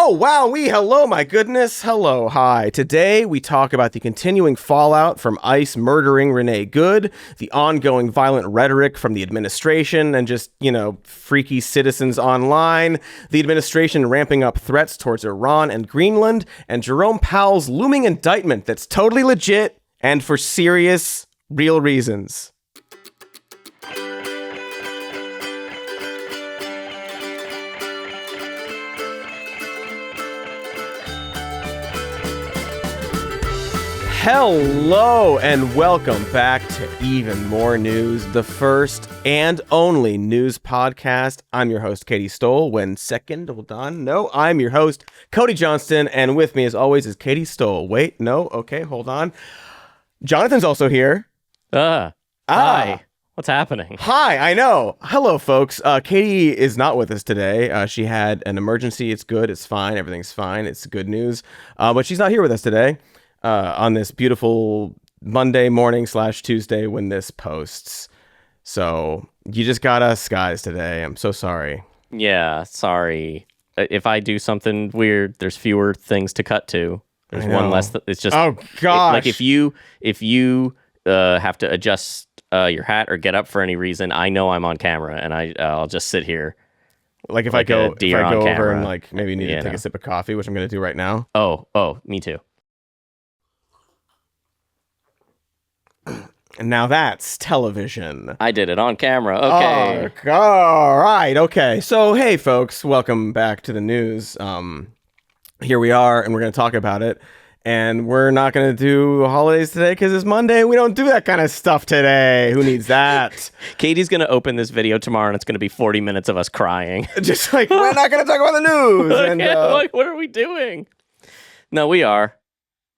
Oh, wow, hello, my goodness, hello, hi. Today, we talk about the continuing fallout from ICE murdering Renée Good, the ongoing violent rhetoric from the administration, and just, freaky citizens online, the administration ramping up threats towards Iran and Greenland, and Jerome Powell's looming indictment that's totally legit and for serious, real reasons. Hello and welcome back to Even More News, the first and only news podcast. I'm your host, Katie Stoll. I'm your host, Cody Johnston, and with me as always is Katie Stoll. Okay, hold on. Jonathan's also here. Hi. What's happening? Hi, I know. Hello, folks. Katie is not with us today. She had an emergency. It's good. It's fine. Everything's fine. It's good news. But she's not here with us today. On this beautiful Monday morning / Tuesday when this posts. So you just got us guys today. I'm so sorry. Yeah, sorry. If I do something weird, there's fewer things to cut to. There's one less. It's just, oh gosh. Like if you have to adjust your hat or get up for any reason, I know I'm on camera and I'll just sit here. Like if I go over and like maybe need to take a sip of coffee, which I'm going to do right now. Oh, me too. And now that's television. I did it on camera. Okay. All right. Okay. So, hey, folks, welcome back to the news. Here we are, and we're going to talk about it. And we're not going to do holidays today because it's Monday. We don't do that kind of stuff today. Who needs that? Katie's going to open this video tomorrow, and it's going to be 40 minutes of us crying. Just like, we're not going to talk about the news. And, what are we doing? No, we are.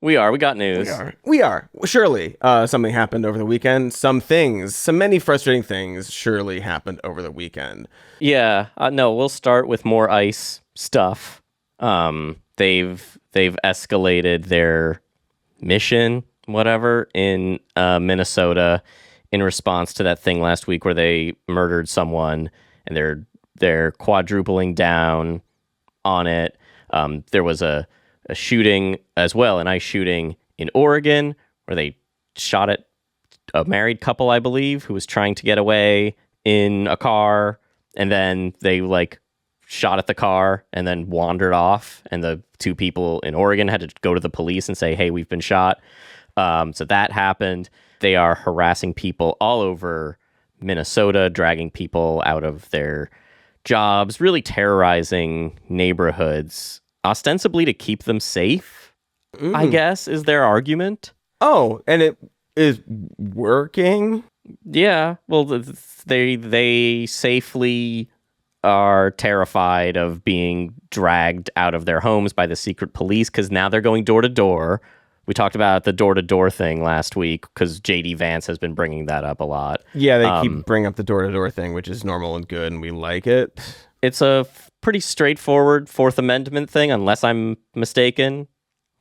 We got news. We are. Surely something happened over the weekend. Some many frustrating things surely happened over the weekend. Yeah. No, we'll start with more ICE stuff. They've escalated their mission, whatever, in Minnesota in response to that thing last week where they murdered someone, and they're quadrupling down on it. There was a shooting as well, an ICE shooting in Oregon, where they shot at a married couple, I believe, who was trying to get away in a car, and then they shot at the car and then wandered off, and the two people in Oregon had to go to the police and say, hey, we've been shot. So that happened. They are harassing people all over Minnesota, dragging people out of their jobs, really terrorizing neighborhoods, ostensibly to keep them safe, I guess, is their argument. Oh, and it is working? Yeah, well, they safely are terrified of being dragged out of their homes by the secret police because now they're going door to door. We talked about the door-to-door thing last week because J.D. Vance has been bringing that up a lot. Yeah, they keep bringing up the door-to-door thing, which is normal and good, and we like it. It's a pretty straightforward Fourth Amendment thing, unless I'm mistaken,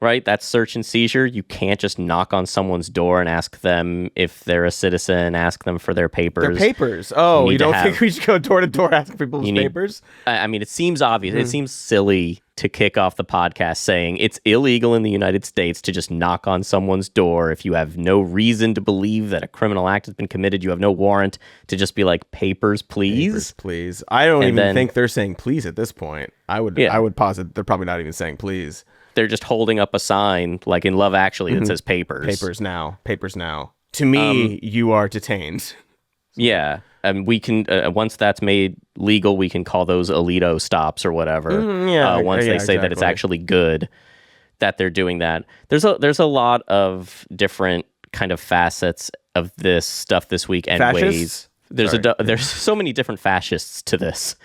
right? That's search and seizure. You can't just knock on someone's door and ask them if they're a citizen, ask them for their papers. Their papers. Oh, you don't think we should go door to door asking people for papers? I mean, it seems obvious. It seems silly to kick off the podcast saying it's illegal in the United States to just knock on someone's door if you have no reason to believe that a criminal act has been committed. You have no warrant to just be like, papers, please. Papers, please. I don't even think they're saying please at this point. I would posit they're probably not even saying please. They're just holding up a sign like in Love Actually that says papers. Papers now. Papers now. To me, you are detained. Yeah. And we can, once that's made legal, we can call those Alito stops or whatever. Once they say that it's actually good that they're doing that. There's a lot of different kind of facets of this stuff this week and Fascists? ways. There's so many different fascists to this.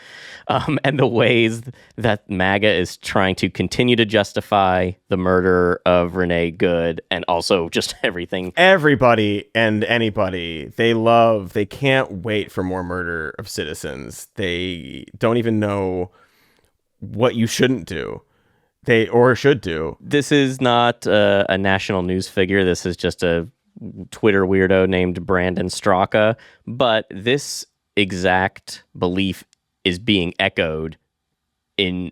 And the ways that MAGA is trying to continue to justify the murder of Renée Good and also just everything. Everybody and anybody, they can't wait for more murder of citizens. They don't even know what you shouldn't do. Or should do. This is not a national news figure. This is just a Twitter weirdo named Brandon Straka. But this exact belief is being echoed in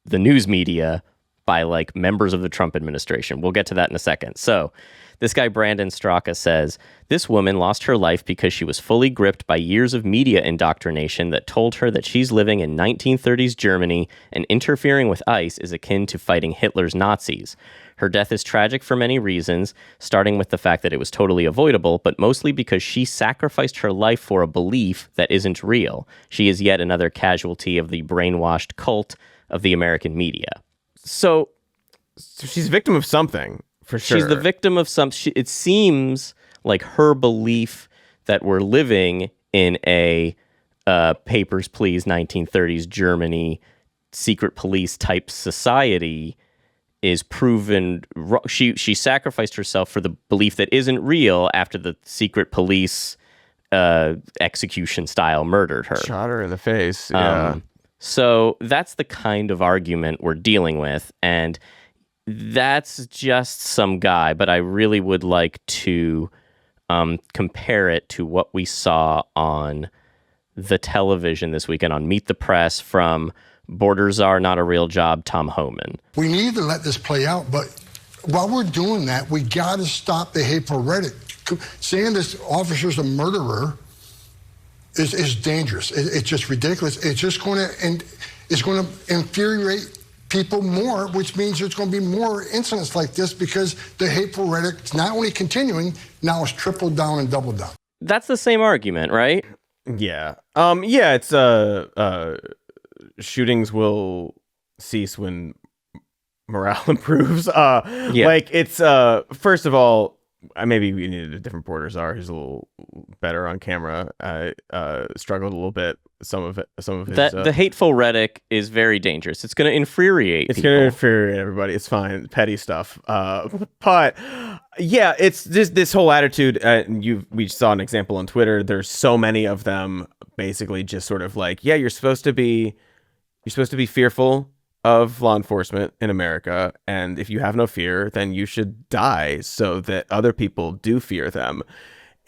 the news media by like members of the Trump administration. We'll get to that in a second. So this guy, Brandon Straka, says, this woman lost her life because she was fully gripped by years of media indoctrination that told her that she's living in 1930s Germany and interfering with ICE is akin to fighting Hitler's Nazis. Her death is tragic for many reasons, starting with the fact that it was totally avoidable, but mostly because she sacrificed her life for a belief that isn't real. She is yet another casualty of the brainwashed cult of the American media. So she's a victim of something. For sure. She's the victim of it seems like her belief that we're living in a Papers, Please 1930s Germany secret police type society is proven wrong. She sacrificed herself for the belief that isn't real after the secret police execution style murdered her. Shot her in the face. Yeah. So that's the kind of argument we're dealing with. And that's just some guy, but I really would like to compare it to what we saw on the television this weekend on Meet the Press from Borders Are Not a Real Job, Tom Homan. We need to let this play out, but while we're doing that, we got to stop the hateful rhetoric. Saying this officer's a murderer is dangerous. It's just ridiculous. It's just going to infuriate people more, which means there's going to be more incidents like this because the hateful rhetoric is not only continuing, now it's tripled down and doubled down. That's the same argument, right? Yeah. It's shootings will cease when morale improves. Like it's first of all, maybe we needed a different Borders Are who's a little better on camera. Struggled a little bit. Some of his the hateful rhetoric is very dangerous. It's going to infuriate. It's going to infuriate everybody. It's fine, petty stuff. But yeah, it's this whole attitude. We saw an example on Twitter. There's so many of them, basically just sort of like, yeah, you're supposed to be fearful of law enforcement in America, and if you have no fear, then you should die so that other people do fear them.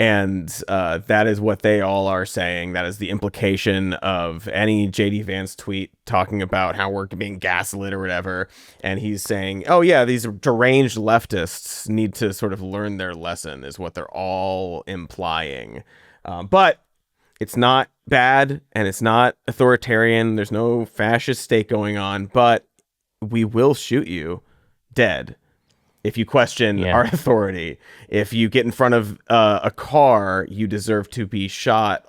And that is what they all are saying. That is the implication of any JD Vance tweet talking about how we're being gaslit or whatever. And he's saying, oh yeah, these deranged leftists need to sort of learn their lesson, is what they're all implying. But it's not bad and it's not authoritarian. There's no fascist state going on, but we will shoot you dead if you question our authority. If you get in front of a car, you deserve to be shot.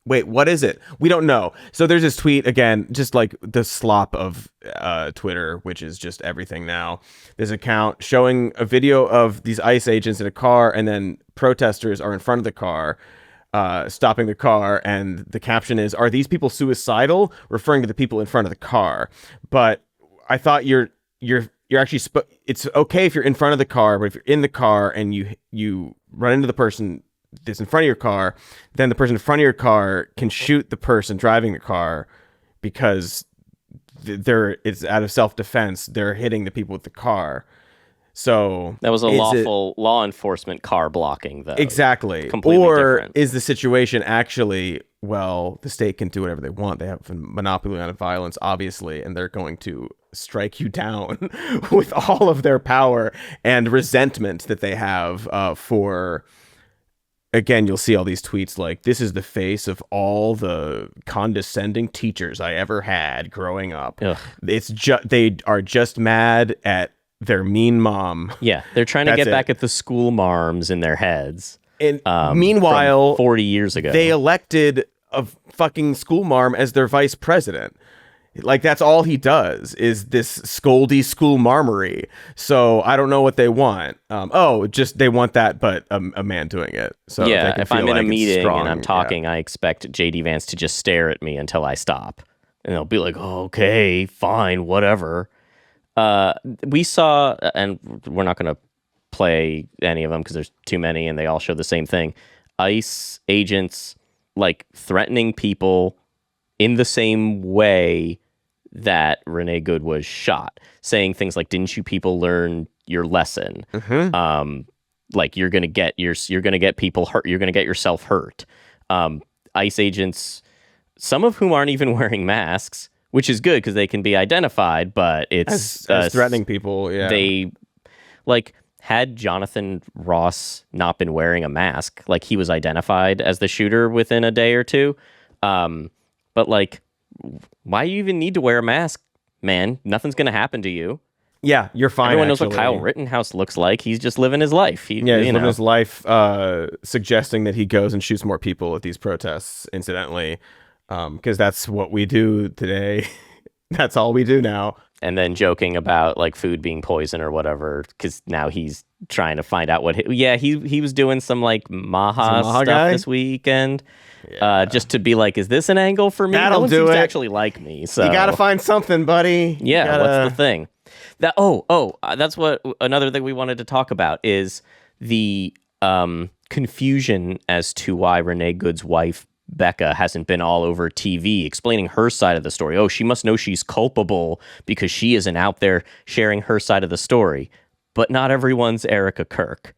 Wait, what is it? We don't know. So there's this tweet, again, just like the slop of Twitter, which is just everything now. This account showing a video of these ICE agents in a car, and then protesters are in front of the car, stopping the car, and the caption is, "Are these people suicidal?" referring to the people in front of the car. But I thought you're actually it's okay if you're in front of the car, but if you're in the car and you run into the person that's in front of your car, then the person in front of your car can shoot the person driving the car because it's out of self-defense. They're hitting the people with the car. So that was a lawful law enforcement car blocking, though. Exactly. Completely or different. Is the situation actually, well, the state can do whatever they want. They have a monopoly on violence, obviously, and they're going to strike you down with all of their power and resentment that they have for... Again, you'll see all these tweets like, this is the face of all the condescending teachers I ever had growing up. Ugh. It's they are just mad at their mean mom. Yeah, they're trying to get back at the school marms in their heads. And meanwhile, 40 years ago, they elected a fucking school marm as their vice president. Like, that's all he does is this scoldy school marmery. So I don't know what they want. They want that, but a man doing it. So yeah, if I'm in a meeting and I'm talking, I expect JD Vance to just stare at me until I stop. And they'll be like, oh, okay, fine, whatever. We saw, and we're not going to play any of them because there's too many and they all show the same thing. ICE agents like threatening people in the same way that Renée Good was shot, saying things like, "Didn't you people learn your lesson? Mm-hmm. Like you're gonna get people hurt. You're gonna get yourself hurt." ICE agents, some of whom aren't even wearing masks, which is good because they can be identified, but it's as threatening people. Yeah, they like had Jonathan Ross not been wearing a mask, like he was identified as the shooter within a day or two. But like, why you even need to wear a mask, man? Nothing's gonna happen to you. Yeah, you're fine. Everyone knows what Kyle Rittenhouse looks like. He's just living his life. He's living his life, suggesting that he goes and shoots more people at these protests, incidentally, because that's what we do today. That's all we do now. And then joking about like food being poison or whatever, because now he's trying to find out what. He was doing some like Maha stuff guy? This weekend, just to be like, is this an angle for me? That'll no one do seems it. to actually like me. So you gotta find something, buddy. Yeah, what's the thing? That's what another thing we wanted to talk about is the confusion as to why Renée Good's wife Becca hasn't been all over TV explaining her side of the story. Oh, she must know she's culpable because she isn't out there sharing her side of the story. But not everyone's Erica Kirk.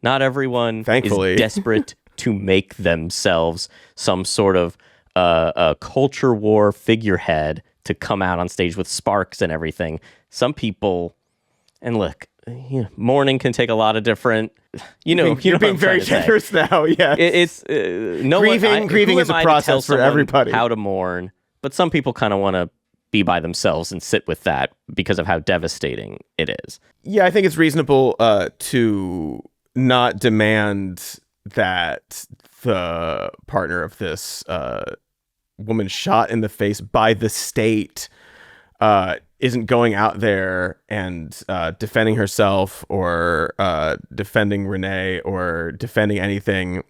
Not everyone Thankfully. is desperate to make themselves some sort of a culture war figurehead to come out on stage with sparks and everything. Some people, and look, mourning can take a lot of different. You're being very generous now. Yeah, it's grieving is a process for everybody. How to mourn, but some people kind of want to be by themselves and sit with that because of how devastating it is. Yeah, I think it's reasonable to not demand that the partner of this woman shot in the face by the state isn't going out there and defending herself or defending Renée or defending anything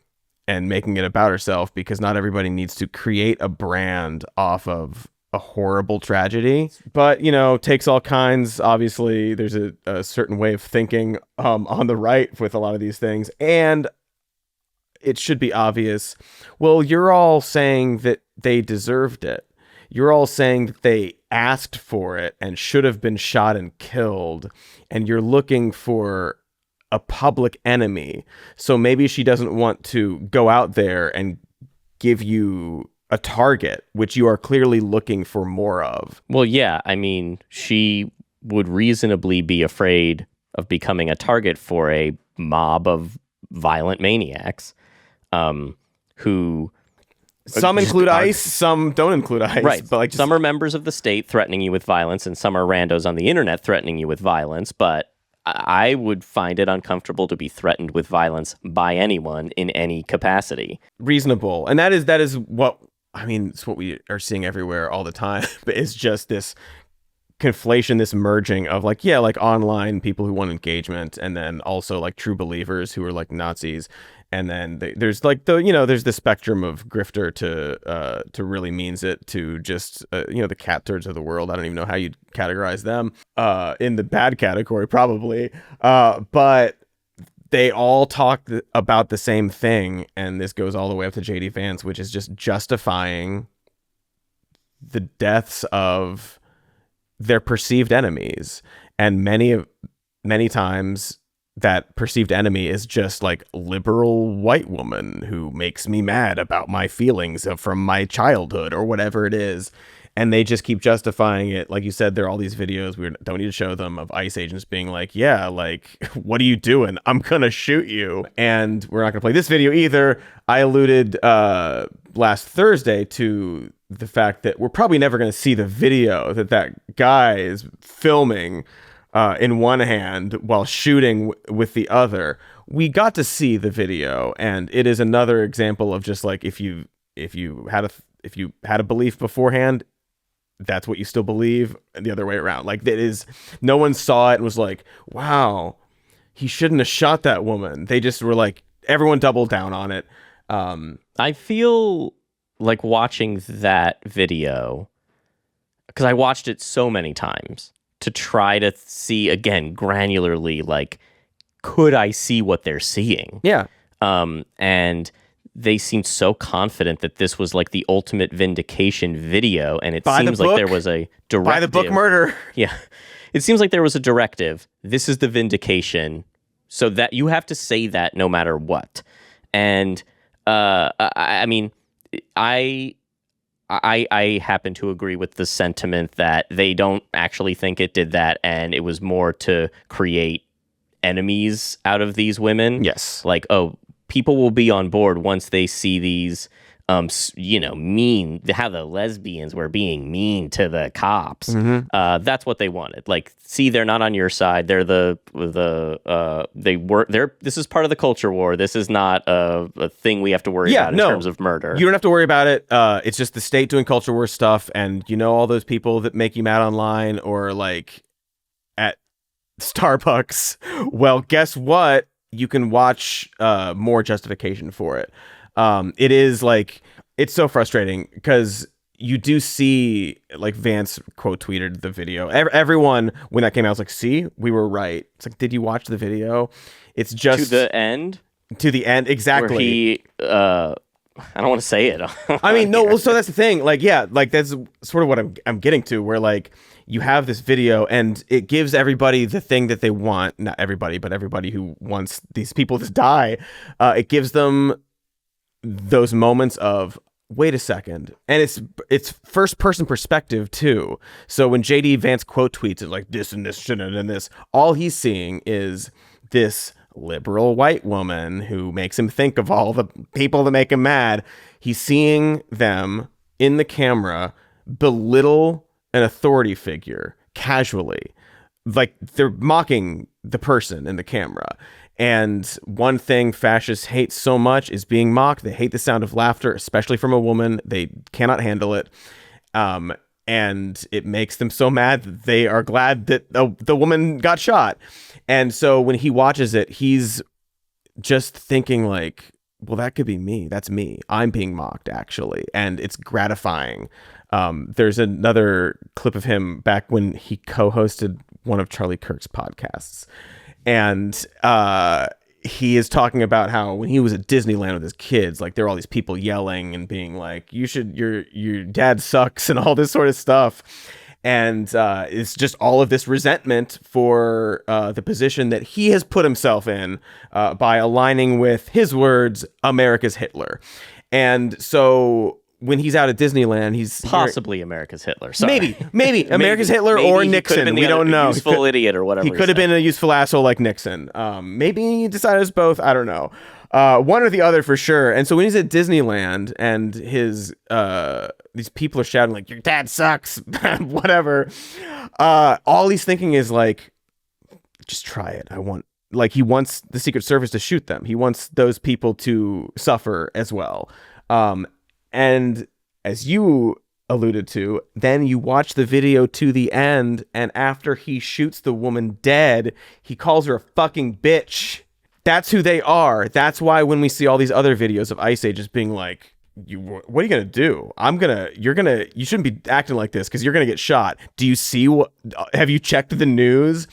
and making it about herself, because not everybody needs to create a brand off of a horrible tragedy. But, takes all kinds. Obviously, there's a certain way of thinking on the right with a lot of these things. And it should be obvious. Well, you're all saying that they deserved it. You're all saying that they asked for it and should have been shot and killed. And you're looking for a public enemy. So maybe she doesn't want to go out there and give you a target, which you are clearly looking for more of. Well, yeah. I mean, she would reasonably be afraid of becoming a target for a mob of violent maniacs who... Some include ICE, some don't include ICE. Right. But like some are members of the state threatening you with violence, and some are randos on the internet threatening you with violence. But I would find it uncomfortable to be threatened with violence by anyone in any capacity. Reasonable. And that is what, it's what we are seeing everywhere all the time. But it's just this conflation, this merging of like online people who want engagement, and then also like true believers who are like Nazis. And then there's like there's the spectrum of grifter to really means it, to just the cat turds of the world. I don't even know how you'd categorize them in the bad category probably, but they all talk about the same thing, and this goes all the way up to JD Vance, which is just justifying the deaths of their perceived enemies, and many times that perceived enemy is just like liberal white woman who makes me mad about my feelings from my childhood or whatever it is. And they just keep justifying it. Like you said, there are all these videos, we don't need to show them, of ICE agents being like, yeah, like, what are you doing? I'm going to shoot you. And we're not going to play this video either. I alluded last Thursday to the fact that we're probably never going to see the video that guy is filming in one hand while shooting with the other. We got to see the video, and it is another example of just like, if you had a belief beforehand, that's what you still believe, and the other way around. Like, that is, no one saw it and was like, wow, he shouldn't have shot that woman. They just were like, everyone doubled down on it. I feel like watching that video, because I watched it so many times, to try to see, again, granularly, like, could I see what they're seeing? Yeah. And they seemed so confident that this was like the ultimate vindication video, and it seems like there was a directive. By the book murder. Yeah. It seems like there was a directive. This is the vindication, so that you have to say that no matter what. And I I happen to agree with the sentiment that they don't actually think it did that, and it was more to create enemies out of these women. Yes. Like, oh, people will be on board once they see these, mean, how the lesbians were being mean to the cops. That's what they wanted. Like, see, they're not on your side. They're this is part of the culture war. This is not a thing we have to worry about in terms of murder. You don't have to worry about it. It's just the state doing culture war stuff. And all those people that make you mad online or like at Starbucks. Well, guess what? You can watch more justification for it. It is like, it's so frustrating because you do see, like, Vance quote tweeted the video. Everyone, when that came out, was like, see, we were right. It's like, did you watch the video? It's just to the end. To the end, exactly. Where he, I don't want to say it. I mean, no. Well, so that's the thing. Like, yeah, like that's sort of what I'm getting to. Where like you have this video and it gives everybody the thing that they want. Not everybody, but everybody who wants these people to die. It gives them those moments of, wait a second. And it's first person perspective too. So when JD Vance quote tweets it like this and this shouldn't and this, all he's seeing is this liberal white woman who makes him think of all the people that make him mad. He's seeing them in the camera belittle an authority figure casually. Like they're mocking the person in the camera. And one thing fascists hate so much is being mocked. They hate the sound of laughter, especially from a woman. They cannot handle it. And it makes them so mad that they are glad that the woman got shot. And so when he watches it, he's just thinking like, well, that could be me. That's me. I'm being mocked, actually. And it's gratifying. There's another clip of him back when he co-hosted one of Charlie Kirk's podcasts. And he is talking about how when he was at Disneyland with his kids, like there were all these people yelling and being like, your dad sucks and all this sort of stuff. And it's just all of this resentment for the position that he has put himself in by aligning with his words, America's Hitler. And so when he's out at Disneyland, he's possibly America's Hitler. Sorry. Maybe America's Hitler or Nixon. We don't know. Useful idiot or whatever. He could have been a useful asshole like Nixon. Maybe he decided it's both. I don't know. One or the other for sure. And so when he's at Disneyland and his these people are shouting like, your dad sucks, whatever. All he's thinking is like, just try it. He wants the Secret Service to shoot them. He wants those people to suffer as well. And as you alluded to, then you watch the video to the end, and after he shoots the woman dead, he calls her a fucking bitch. That's who they are. That's why when we see all these other videos of Ice Age being like, what are you going to do? You shouldn't be acting like this because you're going to get shot. Do you see have you checked the news?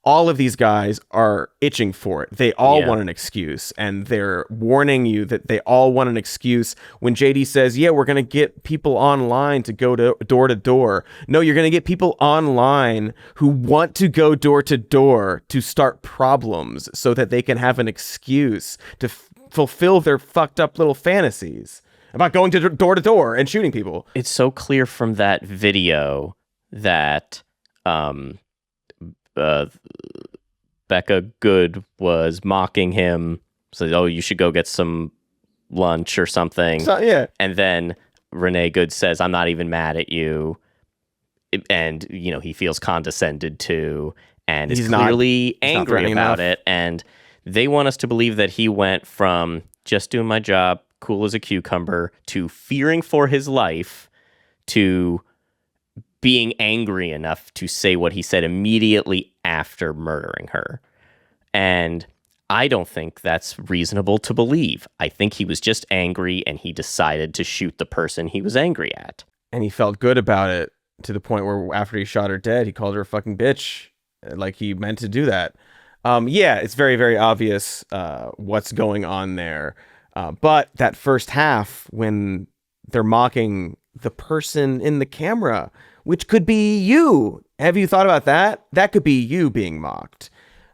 All of these guys are itching for it. They all want an excuse, and they're warning you that they all want an excuse. When JD says, yeah, we're going to get people online to go to door. No, you're going to get people online who want to go door to door to start problems so that they can have an excuse to fulfill their fucked up little fantasies about going to door and shooting people. It's so clear from that video that Becca Good was mocking him, said, oh, you should go get some lunch or something. So, yeah. And then Renée Good says, I'm not even mad at you. And, he feels condescended to and is clearly angry about it. And they want us to believe that he went from just doing my job, cool as a cucumber, to fearing for his life, to being angry enough to say what he said immediately after murdering her. And I don't think that's reasonable to believe. I think he was just angry and he decided to shoot the person he was angry at. And he felt good about it to the point where after he shot her dead, he called her a fucking bitch. Like he meant to do that. Yeah, it's very, very obvious what's going on there. But that first half, when they're mocking the person in the camera, which could be you. Have you thought about that? That could be you being mocked.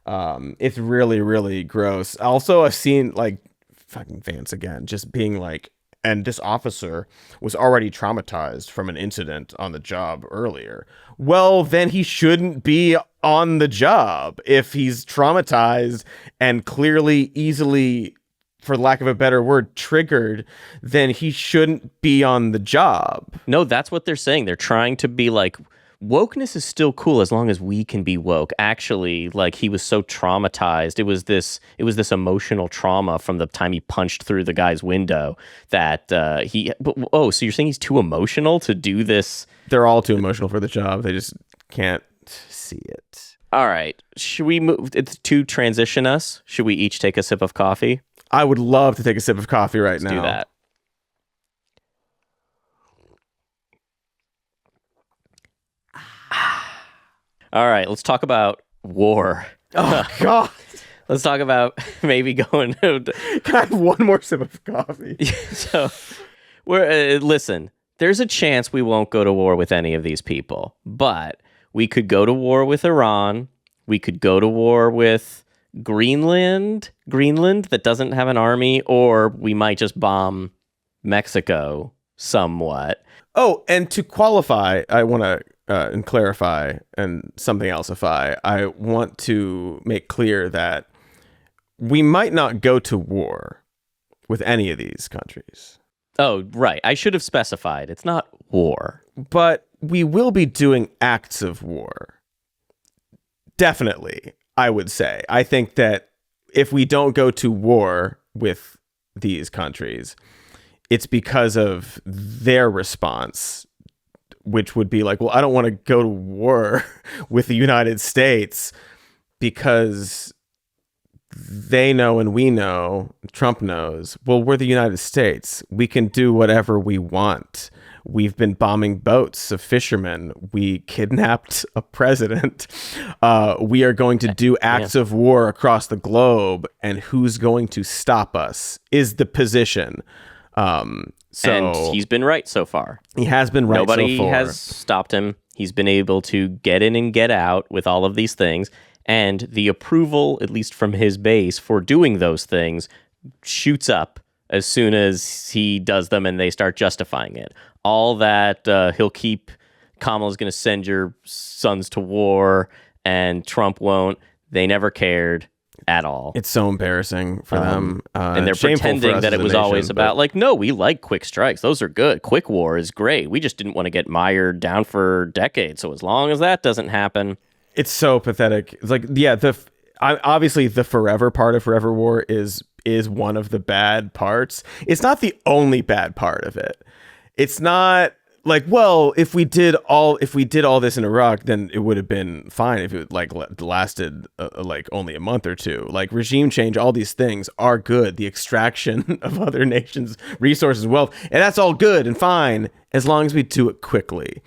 It's really, really gross. Also, I've seen like fucking Vance again, just being like and this officer was already traumatized from an incident on the job earlier, well, then he shouldn't be on the job. If he's traumatized and clearly easily, for lack of a better word, triggered, then he shouldn't be on the job. No, that's what they're saying. They're trying to be like, wokeness is still cool as long as we can be woke. Actually, like, he was so traumatized. It was this emotional trauma from the time he punched through the guy's window that so you're saying he's too emotional to do this? They're all too emotional for the job. They just can't see it. All right. Should we move to transition us? Should we each take a sip of coffee? I would love to take a sip of coffee right now. Do that. All right, let's talk about war. Oh, God. Let's talk about maybe going to... Can I have one more sip of coffee? So, listen, there's a chance we won't go to war with any of these people, but we could go to war with Iran. We could go to war with Greenland that doesn't have an army, or we might just bomb Mexico somewhat. Oh, and to qualify, I want to and clarify, and something else, I want to make clear that we might not go to war with any of these countries. Oh, right. I should have specified. It's not war. But we will be doing acts of war. Definitely, I would say. I think that if we don't go to war with these countries, it's because of their response, which would be like, well, I don't want to go to war with the United States because they know and we know, Trump knows, well, we're the United States. We can do whatever we want. We've been bombing boats of fishermen. We kidnapped a president. We are going to do acts of war across the globe. And who's going to stop us is the position. And he's been right so far. He has been right Nobody so far. has stopped him. He's been able to get in and get out with all of these things. And the approval, at least from his base, for doing those things shoots up as soon as he does them and they start justifying it. All that Kamala's going to send your sons to war and Trump won't. They never cared at all. It's so embarrassing for them. And they're pretending that it was always about, like, no, we like quick strikes. Those are good. Quick war is great. We just didn't want to get mired down for decades. So as long as that doesn't happen. It's so pathetic. It's like, yeah, obviously the forever part of forever war is one of the bad parts. It's not the only bad part of it. It's not like, well, if we did all this in Iraq, then it would have been fine if it lasted like only a month or two. Like, regime change, all these things are good. The extraction of other nations' resources, wealth, and that's all good and fine as long as we do it quickly.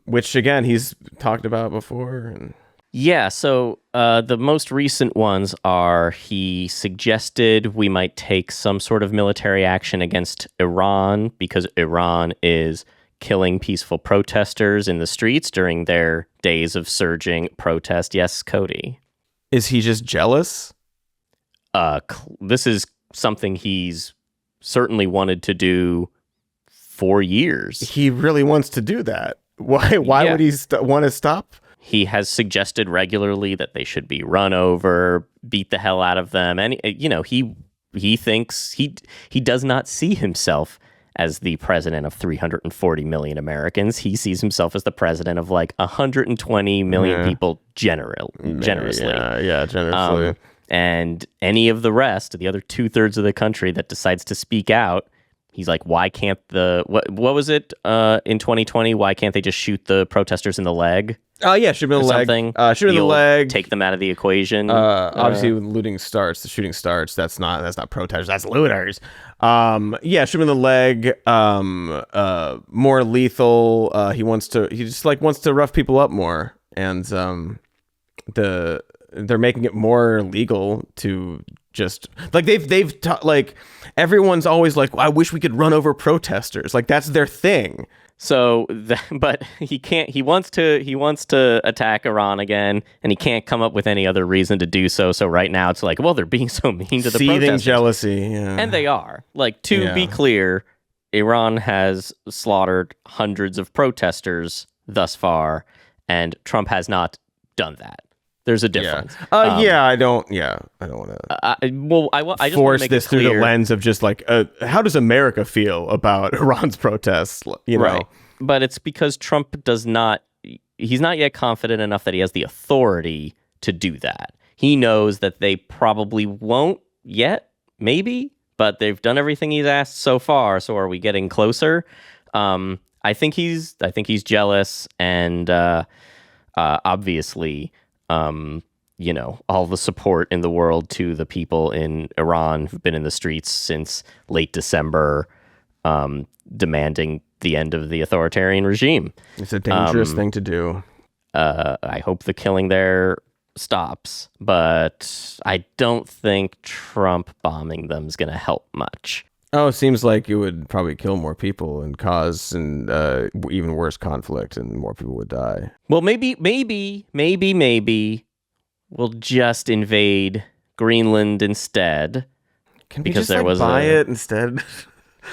Which again, he's talked about before. Yeah, so the most recent ones are, he suggested we might take some sort of military action against Iran because Iran is killing peaceful protesters in the streets during their days of surging protest. Yes, Cody. Is he just jealous? This is something he's certainly wanted to do for years. He really wants to do that. Why would he want to stop? He has suggested regularly that they should be run over, beat the hell out of them. And, he thinks he does not see himself as the president of 340 million Americans. He sees himself as the president of like 120 million people generously. Yeah, generously. And any of the rest, the other 2/3 of the country that decides to speak out, he's like, why can't what was it in 2020? Why can't they just shoot the protesters in the leg? Oh, yeah, shoot him in the leg. Shoot him in the leg. Take them out of the equation. Obviously, when the shooting starts, that's not protesters, that's looters. Yeah, shoot him in the leg. More lethal. He just wants to rough people up more, and they're making it more legal to just like everyone's always like, I wish we could run over protesters. Like, that's their thing. But he can't. He wants to attack Iran again, and he can't come up with any other reason to do so. So right now, it's like, well, they're being so mean to the Seething protesters. jealousy, yeah. And they are. Like, to be clear, Iran has slaughtered hundreds of protesters thus far, and Trump has not done that. There's a difference. I don't want to I just force make this it through the clear. lens of just like, how does America feel about Iran's protests? You know? Right. But it's because Trump he's not yet confident enough that he has the authority to do that. He knows that they probably won't yet, maybe, but they've done everything he's asked so far. So are we getting closer? I think he's jealous, and obviously, all the support in the world to the people in Iran who've been in the streets since late December, demanding the end of the authoritarian regime. It's a dangerous thing to do. I hope the killing there stops, but I don't think Trump bombing them is going to help much. Oh, it seems like it would probably kill more people and cause even worse conflict, and more people would die. Well, maybe we'll just invade Greenland instead. Can we just buy it instead?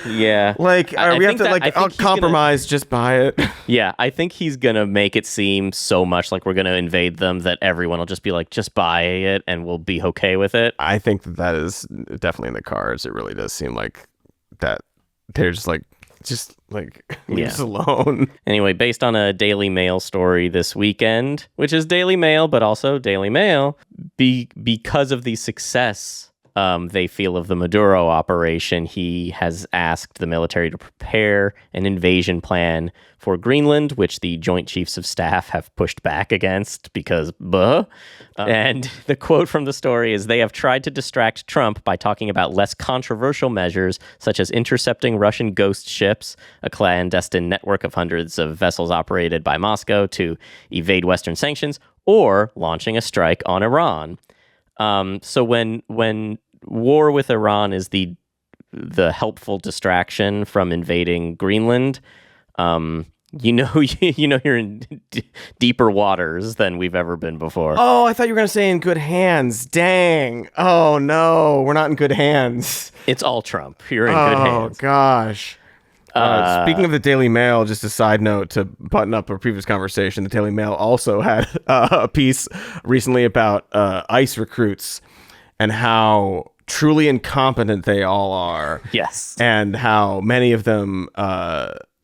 Yeah. Like, we have to compromise, just buy it. Yeah, I think he's going to make it seem so much like we're going to invade them that everyone will just be like, just buy it and we'll be okay with it. I think that is definitely in the cards. It really does seem like that they're just like leave us alone. Anyway, based on a Daily Mail story this weekend, which is Daily Mail, but also Daily Mail, because of the success they feel of the Maduro operation, he has asked the military to prepare an invasion plan for Greenland, which the Joint Chiefs of Staff have pushed back against because and the quote from the story is, "They have tried to distract Trump by talking about less controversial measures, such as intercepting Russian ghost ships, a clandestine network of hundreds of vessels operated by Moscow to evade Western sanctions, or launching a strike on Iran." So when war with Iran is the helpful distraction from invading Greenland, you're in deeper waters than we've ever been before. Oh, I thought you were going to say in good hands. Dang. Oh, no. We're not in good hands. It's all Trump. You're in good hands. Oh, gosh. Speaking of the Daily Mail, just a side note to button up a previous conversation, the Daily Mail also had a piece recently about ICE recruits and how truly incompetent they all are. Yes. And how many of them,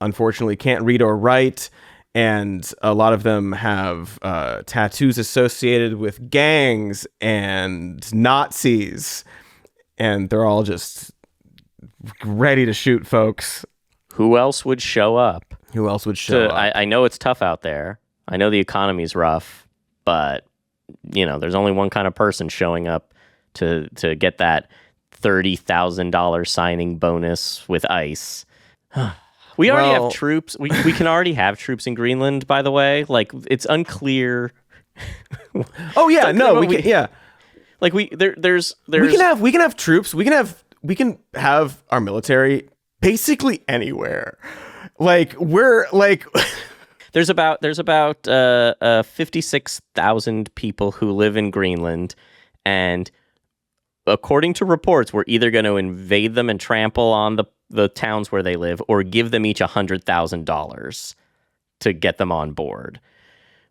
unfortunately, can't read or write. And a lot of them have tattoos associated with gangs and Nazis. And they're all just ready to shoot folks. Who else would show up? Who else would show up? I know it's tough out there. I know the economy's rough, but there's only one kind of person showing up to get that $30,000 signing bonus with ICE. We already have troops. We can already have troops in Greenland, by the way. Like, it's unclear. Oh yeah, no, we can. Yeah, like there's we can have troops. We can have our military basically anywhere. Like, we're like there's about 56,000 people who live in Greenland, and according to reports, we're either going to invade them and trample on the towns where they live, or give them each $100,000 to get them on board,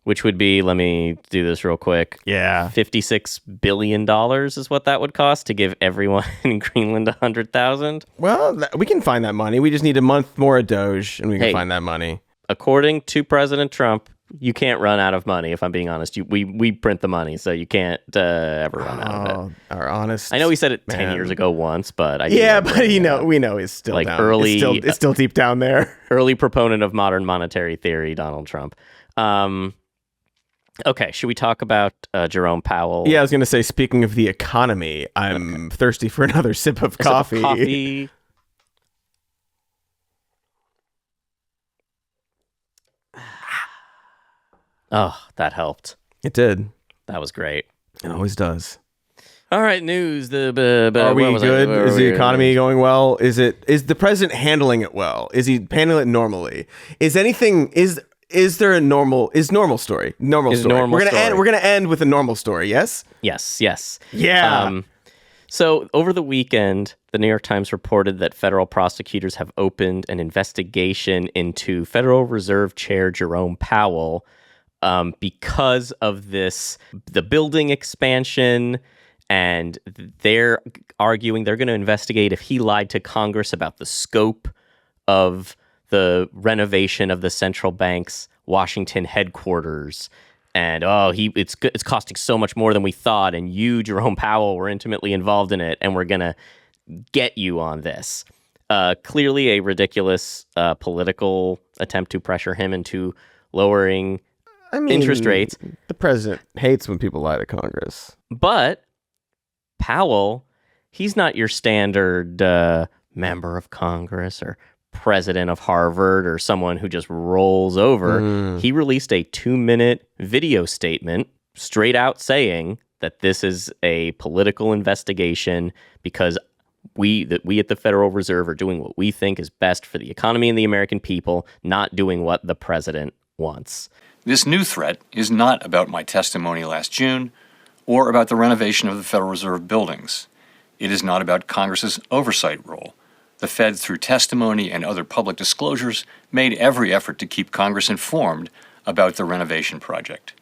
which would be, let me do this real quick. Yeah. $56 billion is what that would cost to give everyone in Greenland $100,000. Well, we can find that money. We just need a month more of Doge, and we can find that money. According to President Trump, you can't run out of money. If I'm being honest, we print the money, so you can't ever run out of it. Our honest. I know he said it 10 years ago once, but we know he's still like down. Early. It's still deep down there. Early proponent of modern monetary theory, Donald Trump. Okay, should we talk about Jerome Powell? Yeah, I was going to say, speaking of the economy, I'm thirsty for another sip of coffee. Oh, that helped. It did. That was great. It always does. All right, news. Are we good? Is the economy going well? Is the president handling it well? Is he handling it normally? Is there a normal story? Normal story. We're gonna end with a normal story. Yes. Yes. Yeah. So over the weekend, the New York Times reported that federal prosecutors have opened an investigation into Federal Reserve Chair Jerome Powell because of the building expansion. And they're arguing they're going to investigate if he lied to Congress about the scope of the renovation of the central bank's Washington headquarters. And it's costing so much more than we thought. And you, Jerome Powell, were intimately involved in it, and we're going to get you on this. Clearly a ridiculous political attempt to pressure him into lowering interest rates. The president hates when people lie to Congress. But Powell, he's not your standard member of Congress or president of Harvard or someone who just rolls over. He released a 2-minute video statement straight out saying that this is a political investigation because we at the Federal Reserve are doing what we think is best for the economy and the American people, not doing what the president wants. This new threat is not about my testimony last June or about the renovation of the Federal Reserve buildings. It is not about Congress's oversight role. The Fed, through testimony and other public disclosures, made every effort to keep Congress informed about the renovation project.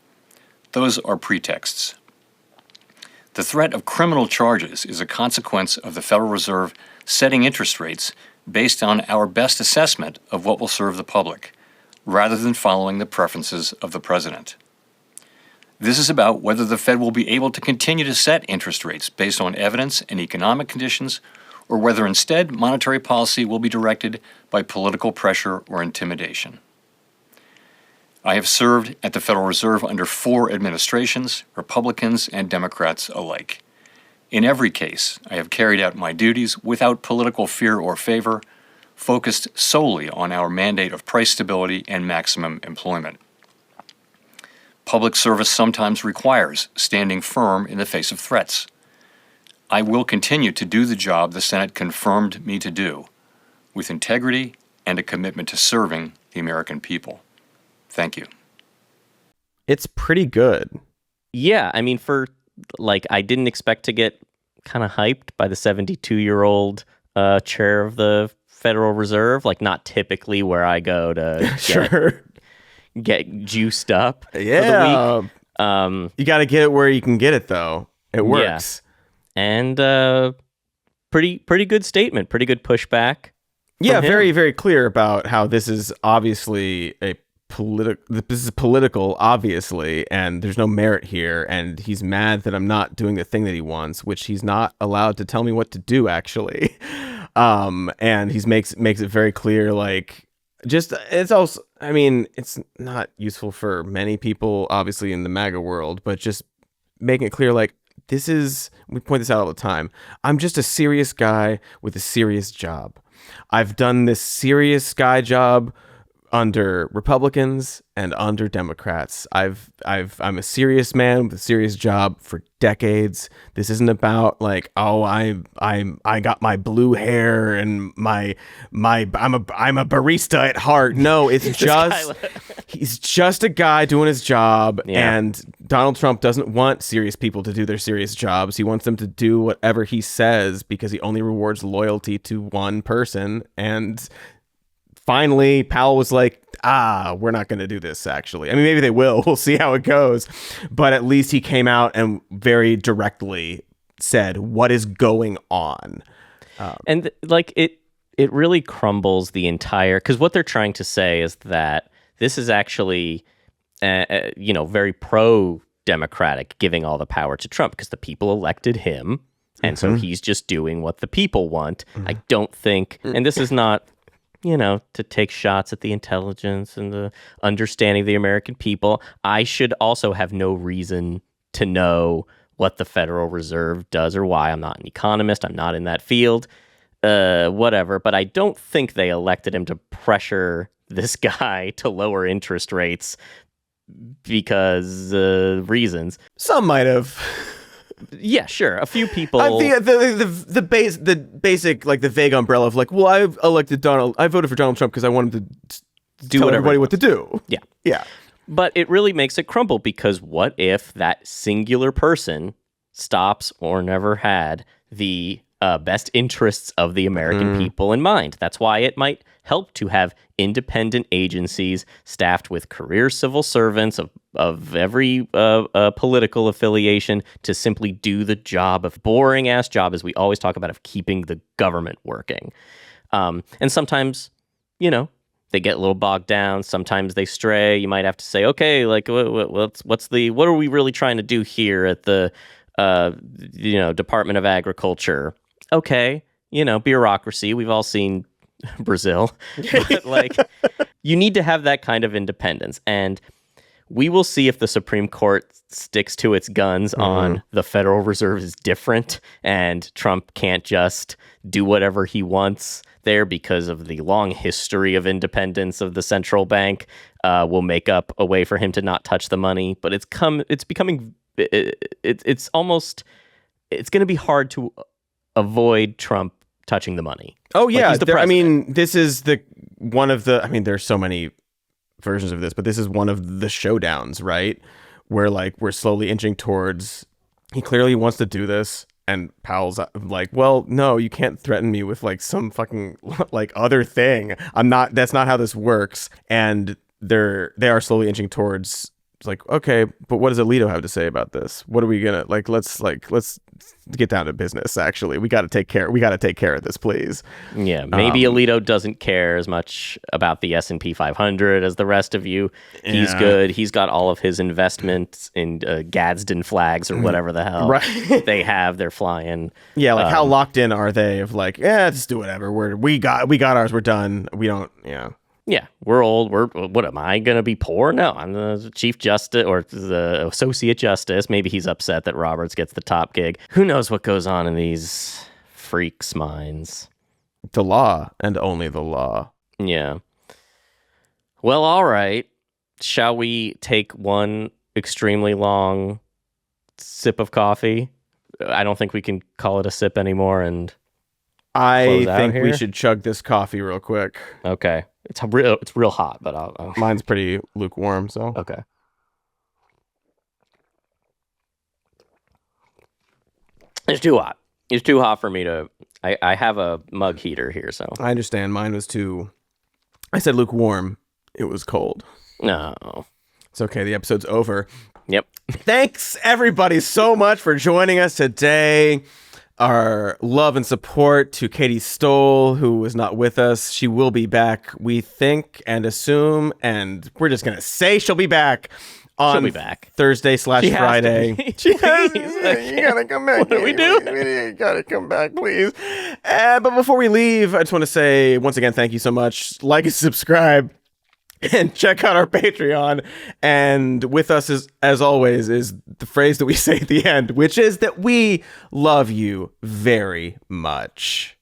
Those are pretexts. The threat of criminal charges is a consequence of the Federal Reserve setting interest rates based on our best assessment of what will serve the public, rather than following the preferences of the president. This is about whether the Fed will be able to continue to set interest rates based on evidence and economic conditions, or whether instead monetary policy will be directed by political pressure or intimidation. I have served at the Federal Reserve under 4 administrations, Republicans and Democrats alike. In every case, I have carried out my duties without political fear or favor, focused solely on our mandate of price stability and maximum employment. Public service sometimes requires standing firm in the face of threats. I will continue to do the job the Senate confirmed me to do, with integrity and a commitment to serving the American people. Thank you. It's pretty good. Yeah, I mean, I didn't expect to get kind of hyped by the 72-year-old chair of the Federal Reserve, not typically where I go to get juiced up for the week. You got to get it where you can get it, though. It works. Yeah. And pretty good statement, pretty good pushback. Yeah, very, very clear about how this is obviously this is political, obviously, and there's no merit here, and he's mad that I'm not doing the thing that he wants, which he's not allowed to tell me what to do, actually. And he makes it very clear, it's also, I mean, it's not useful for many people, obviously, in the MAGA world, but just making it clear, we point this out all the time. I'm just a serious guy with a serious job. I've done this serious guy job under Republicans and under Democrats. I'm a serious man with a serious job for decades. This isn't about I got my blue hair and I'm a barista at heart. No, it's just he's just a guy doing his job. Yeah. And Donald Trump doesn't want serious people to do their serious jobs. He wants them to do whatever he says because he only rewards loyalty to one person. And finally, Powell was like, we're not going to do this, actually. I mean, maybe they will. We'll see how it goes. But at least he came out and very directly said what is going on. And it really crumbles the entire... Because what they're trying to say is that this is actually, very pro-democratic, giving all the power to Trump because the people elected him. And so he's just doing what the people want. I don't think... And this is not... to take shots at the intelligence and the understanding of the American people. I should also have no reason to know what the Federal Reserve does or why. I'm not an economist. I'm not in that field. Whatever. But I don't think they elected him to pressure this guy to lower interest rates because reasons. Some might have. Yeah, sure. A few people. The basic, like the vague umbrella of like, well, I voted for Donald Trump because I wanted to Do tell whatever everybody he what to do. Yeah. Yeah. But it really makes it crumble, because what if that singular person stops or never had the best interests of the American people in mind? That's why it might help to have independent agencies staffed with career civil servants of every political affiliation to simply do the job, of boring ass job, as we always talk about, of keeping the government working. And sometimes, they get a little bogged down. Sometimes they stray. You might have to say, okay, like what are we really trying to do here at the Department of Agriculture? Okay, bureaucracy. We've all seen Brazil, but like you need to have that kind of independence. And we will see if the Supreme Court sticks to its guns on the Federal Reserve is different and Trump can't just do whatever he wants there because of the long history of independence of the central bank. Will make up a way for him to not touch the money. But it's going to be hard to avoid Trump touching the money. Oh yeah, he's the president. this is one of the. There's so many versions of this, but this is one of the showdowns, right? Where like we're slowly inching towards. He clearly wants to do this, and Powell's like, "Well, no, you can't threaten me with like some fucking like other thing. I'm not. That's not how this works." And they are slowly inching towards. It's like, okay, but what does Alito have to say about this? What are we gonna like? Let's get down to business. Actually, we got to take care of this, please. Yeah, maybe Alito doesn't care as much about the S&P 500 as the rest of you. He's good. He's got all of his investments in Gadsden flags or whatever the hell they have. They're flying. Yeah, like how locked in are they? Of like, just do whatever. We got ours. We're done. We don't. Yeah. Yeah, we're old. What am I going to be poor? No, I'm the Chief Justice or the Associate Justice. Maybe he's upset that Roberts gets the top gig. Who knows what goes on in these freaks' minds? The law and only the law. Yeah. Well, all right. Shall we take one extremely long sip of coffee? I don't think we can call it a sip anymore. And I think we should chug this coffee real quick. Okay. It's real hot, but I'll... Mine's pretty lukewarm, so. Okay. It's too hot. It's too hot for me to... I have a mug heater here, so... I understand. Mine was too... I said lukewarm. It was cold. No. It's okay. The episode's over. Yep. Thanks, everybody, so much for joining us today. Our love and support to Katie Stoll, who was not with us. She will be back, we think and assume, and we're just going to say she'll be back on Thursday/Friday. You gotta come back. What do we do? You gotta come back, please. But before we leave, I just want to say, once again, thank you so much. Like and subscribe. And check out our Patreon. And with us, as always, is the phrase that we say at the end, which is that we love you very much.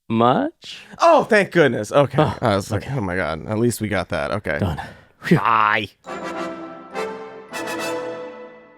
Much? Oh, thank goodness. Okay. I was like, oh my God. At least we got that. Okay. Done. Bye.